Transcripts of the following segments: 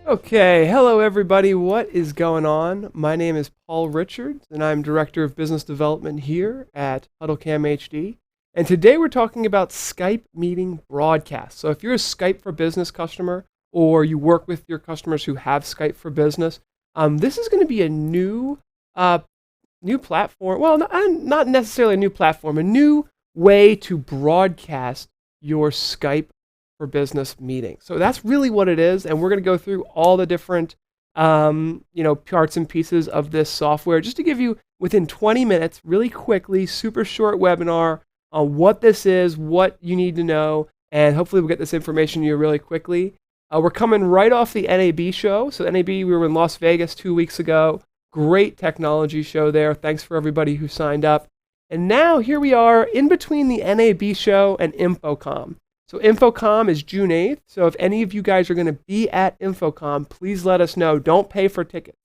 Okay, hello everybody. What is going on? My name is Paul Richards, and I'm Director of Business Development here at HuddleCamHD. And today we're talking about Skype Meeting Broadcast. So if you're a Skype for Business customer, or you work with your customers who have Skype for Business, this is going to be a new platform. Well, not necessarily a new platform, a new way to broadcast your Skype for Business meeting. So that's really what it is, and we're going to go through all the different parts and pieces of this software just to give you within 20 minutes, really quickly, super short webinar on what this is, what you need to know, and hopefully we'll get this information to you really quickly. We're coming right off the NAB show. So NAB, we were in Las Vegas 2 weeks ago. Great technology show there. Thanks for everybody who signed up. And now here we are in between the NAB show and InfoComm. So InfoComm is June 8th. So if any of you guys are going to be at InfoComm, please let us know. Don't pay for tickets.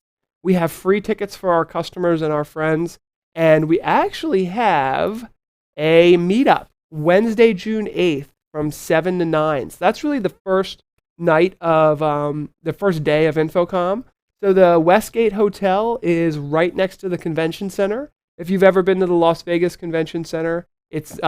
We have free tickets for our customers and our friends. And we actually have a meetup Wednesday, June 8th from 7 to 9. So that's really the first night of the first day of InfoComm. So the Westgate Hotel is right next to the convention center. If you've ever been to the Las Vegas Convention Center, it's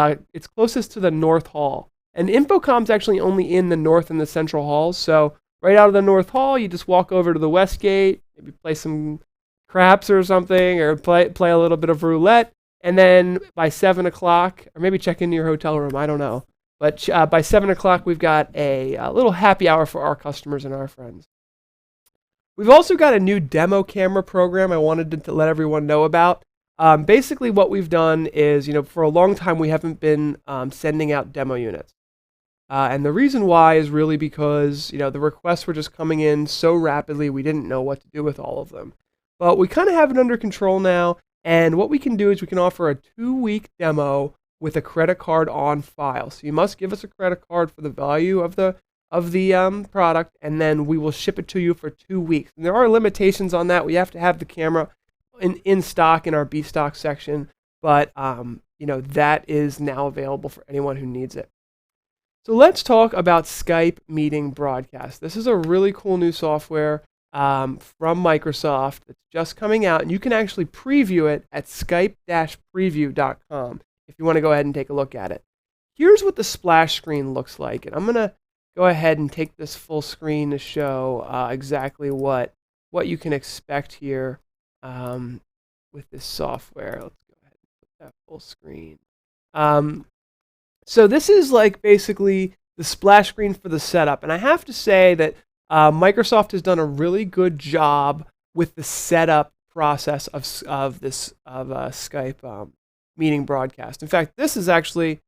closest to the North Hall. And InfoComm's actually only in the North and the Central Halls. So right out of the North Hall, you just walk over to the Westgate, maybe play some craps or something, or play a little bit of roulette. And then by 7 o'clock, or maybe check into your hotel room, I don't know. But by 7 o'clock, we've got a little happy hour for our customers and our friends. We've also got a new demo camera program I wanted to let everyone know about. Basically, what we've done is, for a long time, we haven't been sending out demo units. And the reason why is really because, the requests were just coming in so rapidly, we didn't know what to do with all of them. But we kind of have it under control now, and what we can do is we can offer a 2-week demo with a credit card on file. So you must give us a credit card for the value of the product, and then we will ship it to you for 2 weeks. And there are limitations on that. We have to have the camera in stock in our B stock section, but that is now available for anyone who needs it. So let's talk about Skype Meeting Broadcast. This is a really cool new software from Microsoft that's just coming out, and you can actually preview it at skype-preview.com if you want to go ahead and take a look at it. Here's what the splash screen looks like, and I'm going to go ahead and take this full screen to show exactly what you can expect here with this software. Let's go ahead and put that full screen. So this is like basically the splash screen for the setup. And I have to say that Microsoft has done a really good job with the setup process of Skype Meeting Broadcast. In fact, this is actually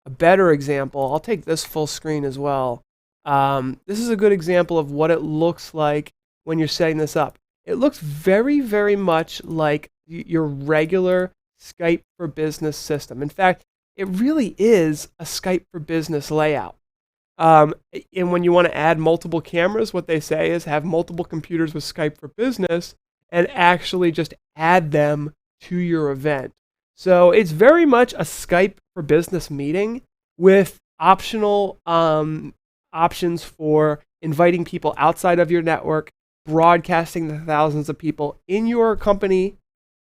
a better example. I'll take this full screen as well. This is a good example of what it looks like when you're setting this up. It looks very, very much like your regular Skype for Business system. In fact, it really is a Skype for Business layout. And when you want to add multiple cameras, what they say is have multiple computers with Skype for Business and actually just add them to your event. So it's very much a Skype for Business meeting with optional options for inviting people outside of your network, broadcasting to thousands of people in your company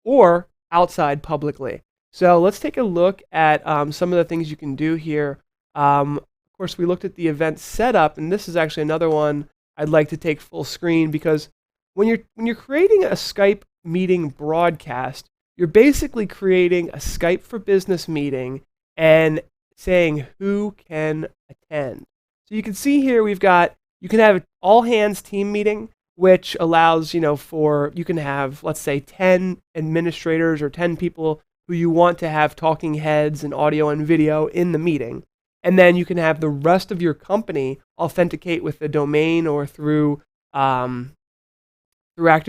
or outside publicly. So let's take a look at some of the things you can do here. Of course, we looked at the event setup, and this is actually another one I'd like to take full screen because when you're creating a Skype meeting broadcast, you're basically creating a Skype for Business meeting and saying who can attend. So you can see here you can have an all hands team meeting, which allows, you can have, let's say, 10 administrators or 10 people who you want to have talking heads and audio and video in the meeting. And then you can have the rest of your company authenticate with the domain or through Active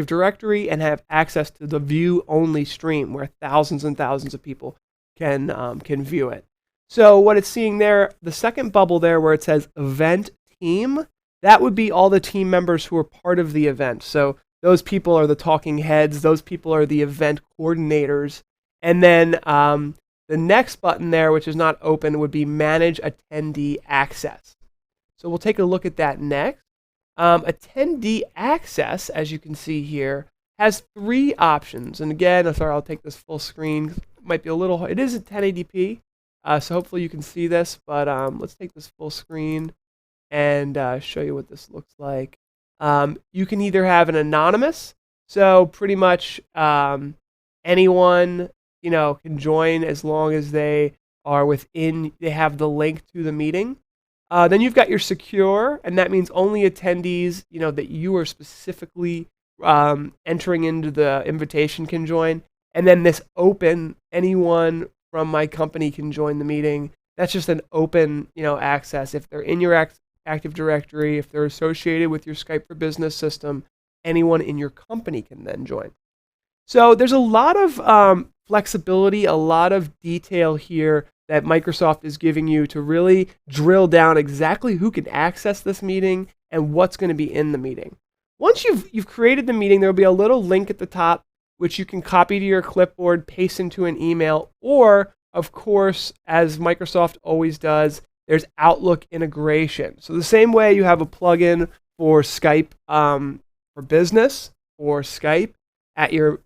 Directory and have access to the view-only stream where thousands and thousands of people can view it. So what it's seeing there, the second bubble there where it says Event Team, that would be all the team members who are part of the event. So those people are the talking heads. Those people are the event coordinators. And then the next button there, which is not open, would be Manage Attendee Access. So we'll take a look at that next. Attendee access, as you can see here, has 3 options. And again, sorry, I'll take this full screen. It might be a little, it is at 1080p, so hopefully you can see this, but let's take this full screen and show you what this looks like. You can either have an anonymous, so pretty much anyone can join as long as they have the link to the meeting. Then you've got your secure, and that means only attendees that you are specifically entering into the invitation can join. And then this open, anyone from my company can join the meeting. That's just an open access. If they're in your Active Directory, if they're associated with your Skype for Business system, anyone in your company can then join. So there's a lot of flexibility, a lot of detail here that Microsoft is giving you to really drill down exactly who can access this meeting and what's going to be in the meeting. Once you've created the meeting, there will be a little link at the top which you can copy to your clipboard, paste into an email, or of course, as Microsoft always does, there's Outlook integration. So the same way you have a plugin for Skype for Business or Skype at your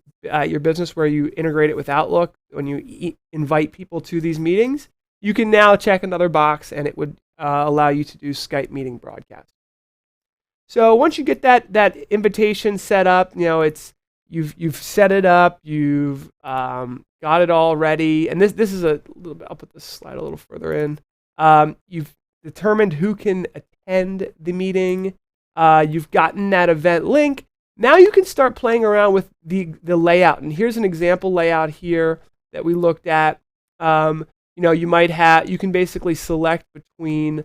business where you integrate it with Outlook when you invite people to these meetings, you can now check another box and it would allow you to do Skype Meeting Broadcast. So once you get that invitation set up, you've set it up, you've got it all ready, and this is a little bit. I'll put this slide a little further in. You've determined who can attend the meeting. You've gotten that event link. Now you can start playing around with the layout. And here's an example layout here that we looked at. You can basically select between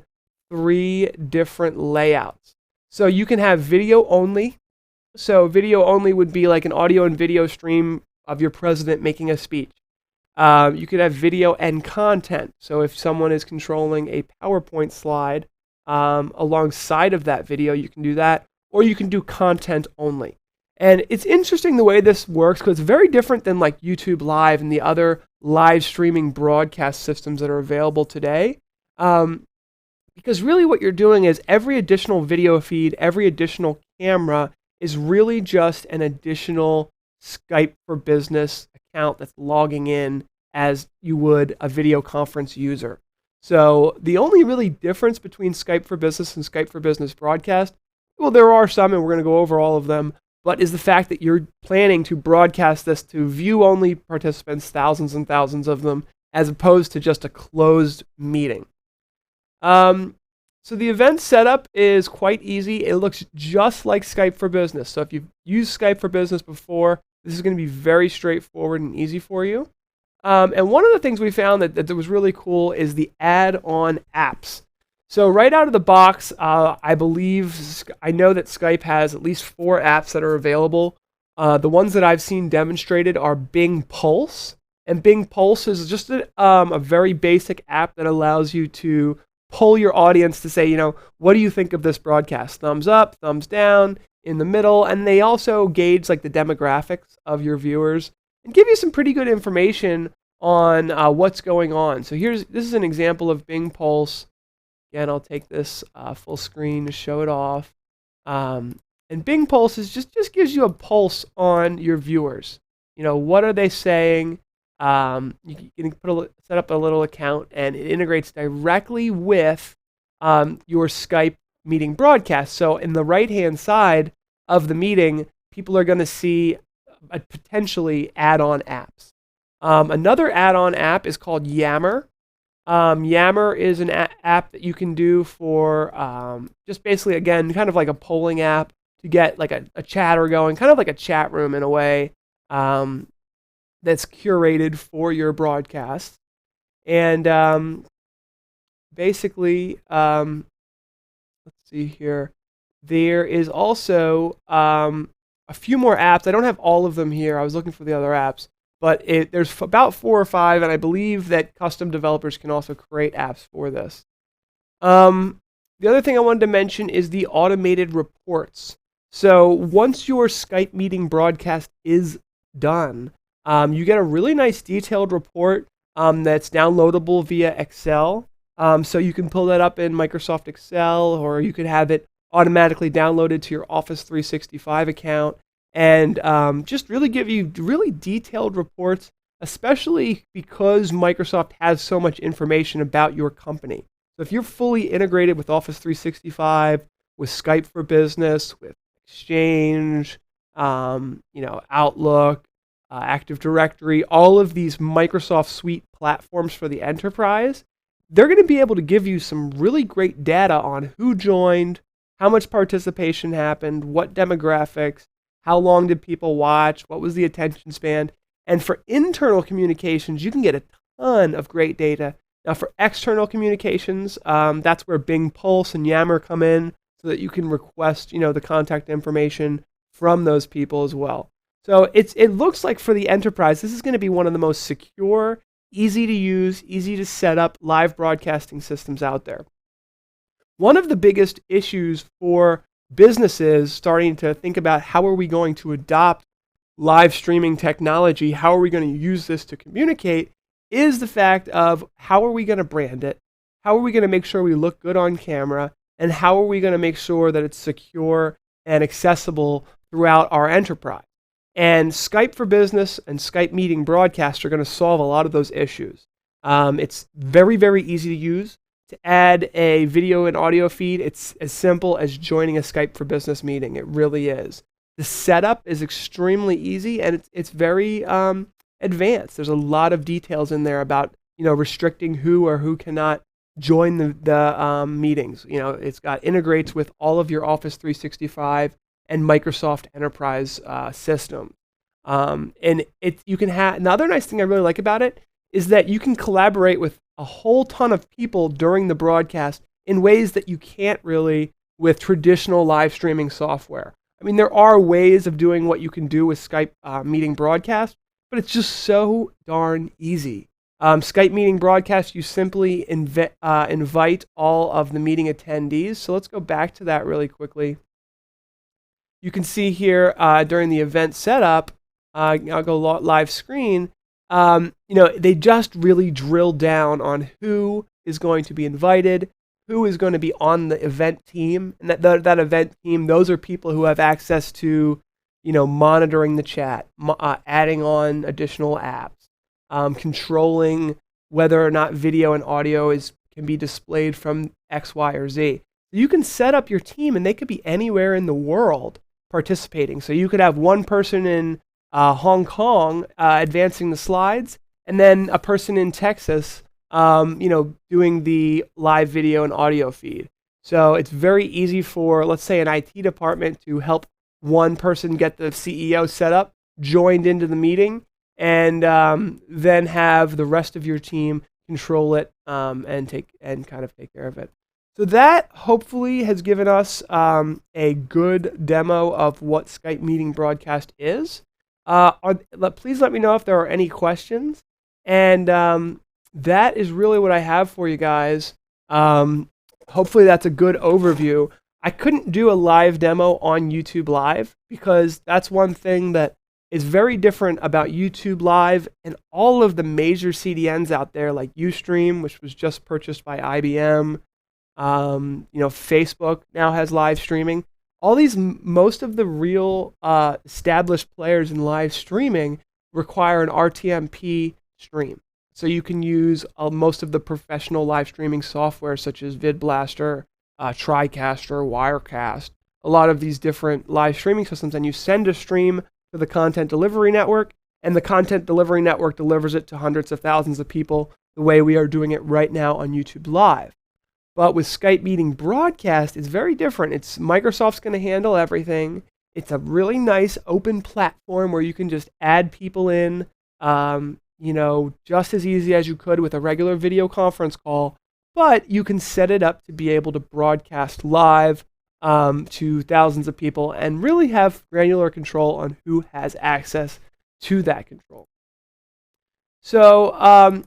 3 different layouts. So you can have video only. So video only would be like an audio and video stream of your president making a speech. You could have video and content. So if someone is controlling a PowerPoint slide alongside of that video, you can do that. Or you can do content only. And it's interesting the way this works because it's very different than like YouTube Live and the other live streaming broadcast systems that are available today. Because really what you're doing is every additional video feed, every additional camera is really just an additional Skype for Business account that's logging in as you would a video conference user. So the only really difference between Skype for Business and Skype for Business Broadcast, well, there are some, and we're going to go over all of them, but is the fact that you're planning to broadcast this to view-only participants, thousands and thousands of them, as opposed to just a closed meeting. So the event setup is quite easy. It looks just like Skype for Business. So if you've used Skype for Business before, this is going to be very straightforward and easy for you. And one of the things we found that was really cool is the add-on apps. So right out of the box, I know that Skype has at least 4 apps that are available. The ones that I've seen demonstrated are Bing Pulse. And Bing Pulse is just a very basic app that allows you to poll your audience to say, what do you think of this broadcast? Thumbs up, thumbs down, in the middle. And they also gauge like the demographics of your viewers and give you some pretty good information on what's going on. So this is an example of Bing Pulse. Again, I'll take this full screen to show it off. And Bing Pulse just gives you a pulse on your viewers. What are they saying? You can set up a little account, and it integrates directly with your Skype meeting broadcast. So in the right-hand side of the meeting, people are going to see potentially add-on apps. Another add-on app is called Yammer. Yammer is an app that you can do for just basically, again, kind of like a polling app to get like a chatter going, kind of like a chat room in a way that's curated for your broadcast. And basically, let's see here. There is also a few more apps. I don't have all of them here. I was looking for the other apps. But there's about 4 or 5, and I believe that custom developers can also create apps for this. The other thing I wanted to mention is the automated reports. So once your Skype meeting broadcast is done, you get a really nice detailed report that's downloadable via Excel. So you can pull that up in Microsoft Excel, or you could have it automatically downloaded to your Office 365 account, and just really give you really detailed reports, especially because Microsoft has so much information about your company. So if you're fully integrated with Office 365, with Skype for Business, with Exchange, Outlook, Active Directory, all of these Microsoft Suite platforms for the enterprise, they're going to be able to give you some really great data on who joined, how much participation happened, what demographics, how long did people watch, what was the attention span. And for internal communications, you can get a ton of great data. Now for external communications, that's where Bing Pulse and Yammer come in, so that you can request, the contact information from those people as well. So it looks like for the enterprise, this is going to be one of the most secure, easy to use, easy to set up live broadcasting systems out there. One of the biggest issues for businesses starting to think about how are we going to adopt live streaming technology, how are we going to use this to communicate, is the fact of how are we going to brand it, how are we going to make sure we look good on camera, and how are we going to make sure that it's secure and accessible throughout our enterprise. And Skype for Business and Skype Meeting Broadcast are going to solve a lot of those issues. It's very, very easy to use. To add a video and audio feed, it's as simple as joining a Skype for Business meeting. It really is. The setup is extremely easy, and it's very advanced. There's a lot of details in there about restricting who or who cannot join the meetings. It's got integrates with all of your Office 365 and Microsoft Enterprise systems. And you can have another nice thing I really like about it is that you can collaborate with a whole ton of people during the broadcast in ways that you can't really with traditional live streaming software. I mean, there are ways of doing what you can do with Skype Meeting Broadcast, but it's just so darn easy. Skype Meeting Broadcast, you simply invite all of the meeting attendees. So let's go back to that really quickly. You can see here during the event setup, I'll go live screen, they just really drill down on who is going to be invited, who is going to be on the event team. And that event team, those are people who have access to, monitoring the chat, adding on additional apps, controlling whether or not video and audio can be displayed from X, Y, or Z. You can set up your team, and they could be anywhere in the world participating. So you could have one person in Hong Kong advancing the slides, and then a person in Texas, doing the live video and audio feed. So it's very easy for, let's say, an IT department to help one person get the CEO set up, joined into the meeting, and then have the rest of your team control it and take care of it. So that hopefully has given us a good demo of what Skype Meeting Broadcast is. Please let me know if there are any questions. And that is really what I have for you guys. Hopefully that's a good overview. I couldn't do a live demo on YouTube Live because that's one thing that is very different about YouTube Live and all of the major CDNs out there like Ustream, which was just purchased by IBM. Facebook now has live streaming. All these, most of the real established players in live streaming require an RTMP stream. So you can use most of the professional live streaming software such as VidBlaster, TriCaster, Wirecast, a lot of these different live streaming systems, and you send a stream to the content delivery network, and the content delivery network delivers it to hundreds of thousands of people the way we are doing it right now on YouTube Live. But with Skype Meeting Broadcast, it's very different. Microsoft's going to handle everything. It's a really nice open platform where you can just add people in, just as easy as you could with a regular video conference call. But you can set it up to be able to broadcast live to thousands of people and really have granular control on who has access to that control. So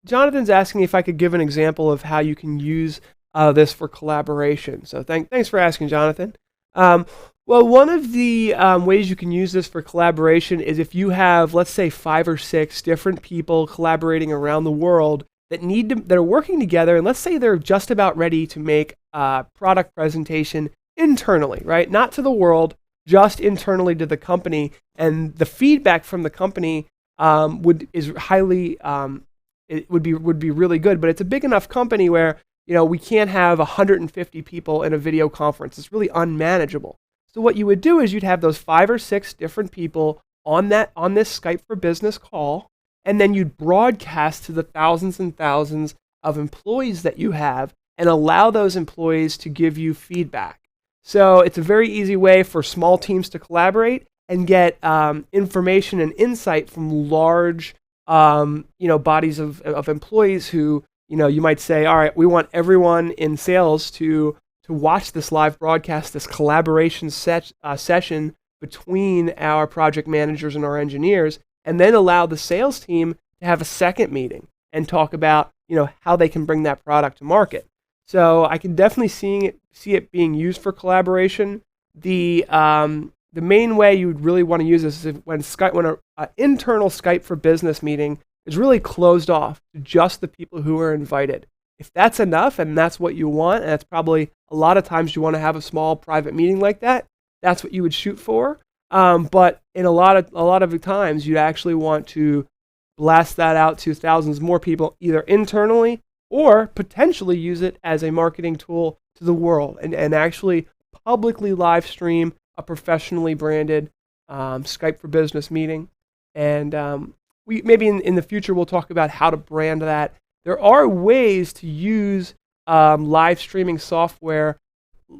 Jonathan's asking if I could give an example of how you can use this for collaboration. So thanks for asking, Jonathan. Well, one of the ways you can use this for collaboration is if you have, let's say, 5 or 6 different people collaborating around the world that are working together, and let's say they're just about ready to make a product presentation internally, right? Not to the world, just internally to the company. And the feedback from the company it would be really good. But it's a big enough company where we can't have 150 people in a video conference. It's really unmanageable. So what you would do is you'd have those 5 or 6 different people on this Skype for Business call, and then you'd broadcast to the thousands and thousands of employees that you have and allow those employees to give you feedback. So it's a very easy way for small teams to collaborate and get information and insight from large bodies of employees who, you might say, all right, we want everyone in sales to watch this live broadcast, this collaboration session between our project managers and our engineers, and then allow the sales team to have a second meeting and talk about, how they can bring that product to market. So I can definitely see it being used for collaboration. The main way you would really want to use this is when an internal Skype for Business meeting is really closed off to just the people who are invited. If that's enough and that's what you want, and that's probably a lot of times you want to have a small private meeting like that, that's what you would shoot for. But in a lot of the times, you'd actually want to blast that out to thousands more people, either internally or potentially use it as a marketing tool to the world and actually publicly live stream a professionally branded Skype for Business meeting. And we maybe in the future we'll talk about how to brand that. There are ways to use live streaming software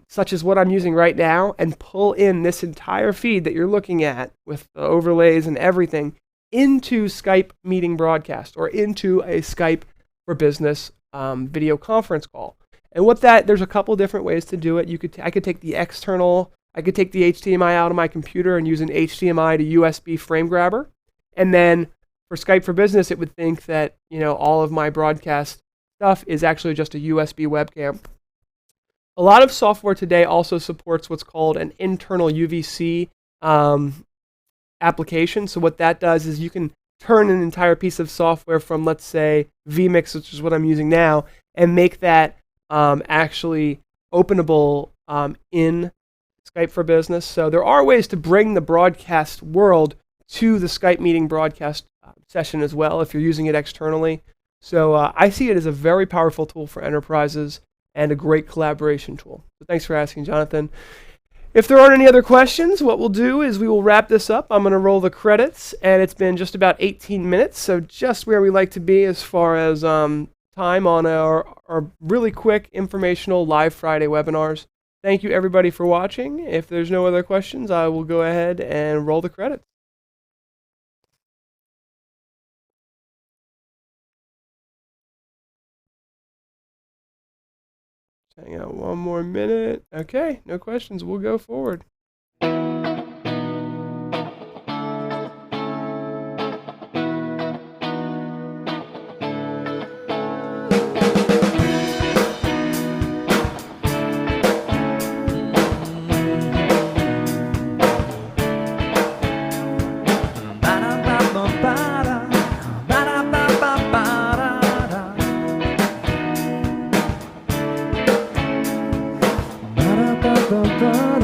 such as what I'm using right now and pull in this entire feed that you're looking at with the overlays and everything into Skype Meeting Broadcast or into a Skype for Business video conference call. And there's a couple different ways to do it. I could take the HDMI out of my computer and use an HDMI to USB frame grabber. And then for Skype for Business, it would think that, all of my broadcast stuff is actually just a USB webcam. A lot of software today also supports what's called an internal UVC application. So what that does is you can turn an entire piece of software from, let's say, vMix, which is what I'm using now, and make that actually openable in Skype for Business. So there are ways to bring the broadcast world to the Skype Meeting Broadcast session as well if you're using it externally. So I see it as a very powerful tool for enterprises and a great collaboration tool. So thanks for asking, Jonathan. If there aren't any other questions, what we'll do is we will wrap this up. I'm going to roll the credits, and it's been just about 18 minutes, so just where we like to be as far as time on our really quick informational live Friday webinars. Thank you, everybody, for watching. If there's no other questions, I will go ahead and roll the credits. Hang out one more minute. Okay, no questions. We'll go forward. Ba-da-ba-ba-ba.